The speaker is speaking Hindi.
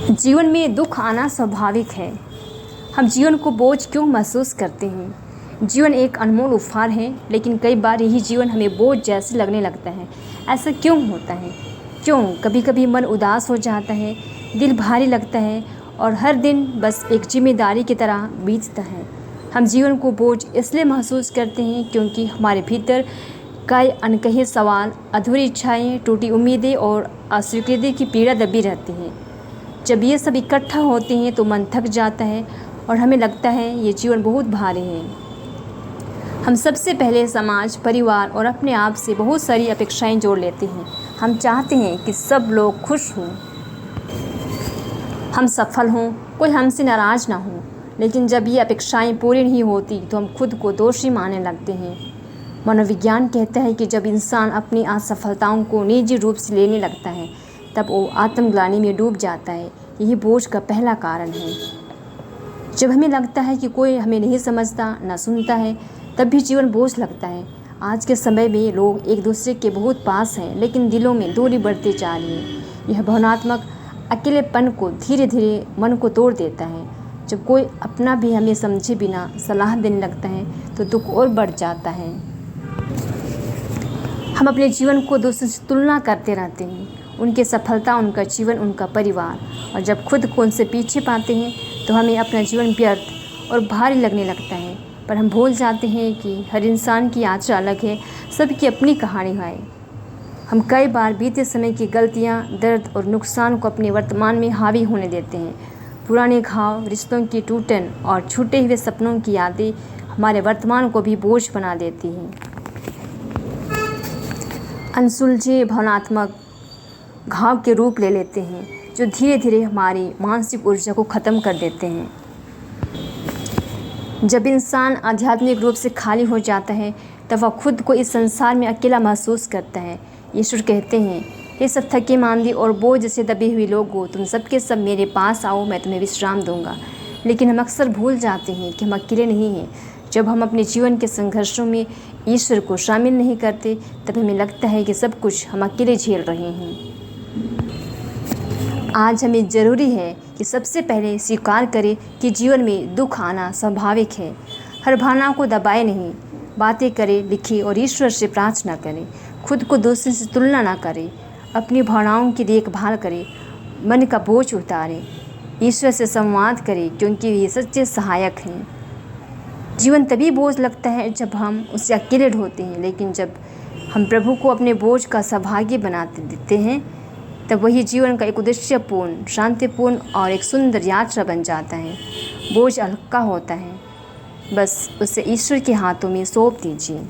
जीवन में दुख आना स्वाभाविक है। हम जीवन को बोझ क्यों महसूस करते हैं? जीवन एक अनमोल उपहार है, लेकिन कई बार यही जीवन हमें बोझ जैसे लगने लगता है। ऐसा क्यों होता है? क्यों कभी कभी मन उदास हो जाता है, दिल भारी लगता है और हर दिन बस एक जिम्मेदारी की तरह बीतता है। हम जीवन को बोझ इसलिए महसूस करते हैं क्योंकि हमारे भीतर कई अनकहे सवाल, अधूरी इच्छाएं, टूटी उम्मीदें और अस्वीकृति की पीड़ा दबी रहती हैं। जब ये सब इकट्ठा होते हैं तो मन थक जाता है और हमें लगता है ये जीवन बहुत भारी है। हम सबसे पहले समाज, परिवार और अपने आप से बहुत सारी अपेक्षाएं जोड़ लेते हैं। हम चाहते हैं कि सब लोग खुश हों, हम सफल हों, कोई हमसे नाराज़ ना हो। लेकिन जब ये अपेक्षाएं पूरी नहीं होती तो हम खुद को दोषी मानने लगते हैं। मनोविज्ञान कहता है कि जब इंसान अपनी असफलताओं को निजी रूप से लेने लगता है तब वो आत्मग्लानि में डूब जाता है। यही बोझ का पहला कारण है। जब हमें लगता है कि कोई हमें नहीं समझता, न सुनता है, तब भी जीवन बोझ लगता है। आज के समय में लोग एक दूसरे के बहुत पास हैं, लेकिन दिलों में दूरी बढ़ती जा रही है। यह भावनात्मक अकेलेपन को धीरे धीरे मन को तोड़ देता है। जब कोई अपना भी हमें समझे बिना सलाह देने लगता है तो दुख और बढ़ जाता है। हम अपने जीवन को दूसरों से तुलना करते रहते हैं, उनकी सफलता, उनका जीवन, उनका परिवार, और जब खुद को उनसे पीछे पाते हैं तो हमें अपना जीवन व्यर्थ और भारी लगने लगता है। पर हम भूल जाते हैं कि हर इंसान की यात्रा अलग है, सबकी अपनी कहानी है। हम कई बार बीते समय की गलतियां, दर्द और नुकसान को अपने वर्तमान में हावी होने देते हैं। पुराने घाव, रिश्तों की टूटन और छूटे हुए सपनों की यादें हमारे वर्तमान को भी बोझ बना देती हैं। अनसुलझे भावनात्मक घाव के रूप ले लेते हैं जो धीरे धीरे हमारी मानसिक ऊर्जा को ख़त्म कर देते हैं। जब इंसान आध्यात्मिक रूप से खाली हो जाता है तब वह खुद को इस संसार में अकेला महसूस करता है। ईश्वर कहते हैं, ये सब थके मांदे और बोझ से दबे हुए लोगों, तुम सबके सब मेरे पास आओ, मैं तुम्हें विश्राम दूंगा। लेकिन हम अक्सर भूल जाते हैं कि हम अकेले नहीं हैं। जब हम अपने जीवन के संघर्षों में ईश्वर को शामिल नहीं करते तब हमें लगता है कि सब कुछ हम अकेले झेल रहे हैं। आज हमें ज़रूरी है कि सबसे पहले स्वीकार करें कि जीवन में दुख आना स्वाभाविक है। हर भावना को दबाए नहीं, बातें करें, लिखें और ईश्वर से प्रार्थना करें। खुद को दूसरों से तुलना ना करें, अपनी भावनाओं की देखभाल करें, मन का बोझ उतारें, ईश्वर से संवाद करें क्योंकि ये सच्चे सहायक हैं। जीवन तभी बोझ लगता है जब हम उससे अकेले ढोते हैं, लेकिन जब हम प्रभु को अपने बोझ का सौभाग्य बनाते देते हैं तब वही जीवन का एक उद्देश्यपूर्ण, शांतिपूर्ण और एक सुंदर यात्रा बन जाता है। बोझ हल्का होता है, बस उसे ईश्वर के हाथों में सौंप दीजिए।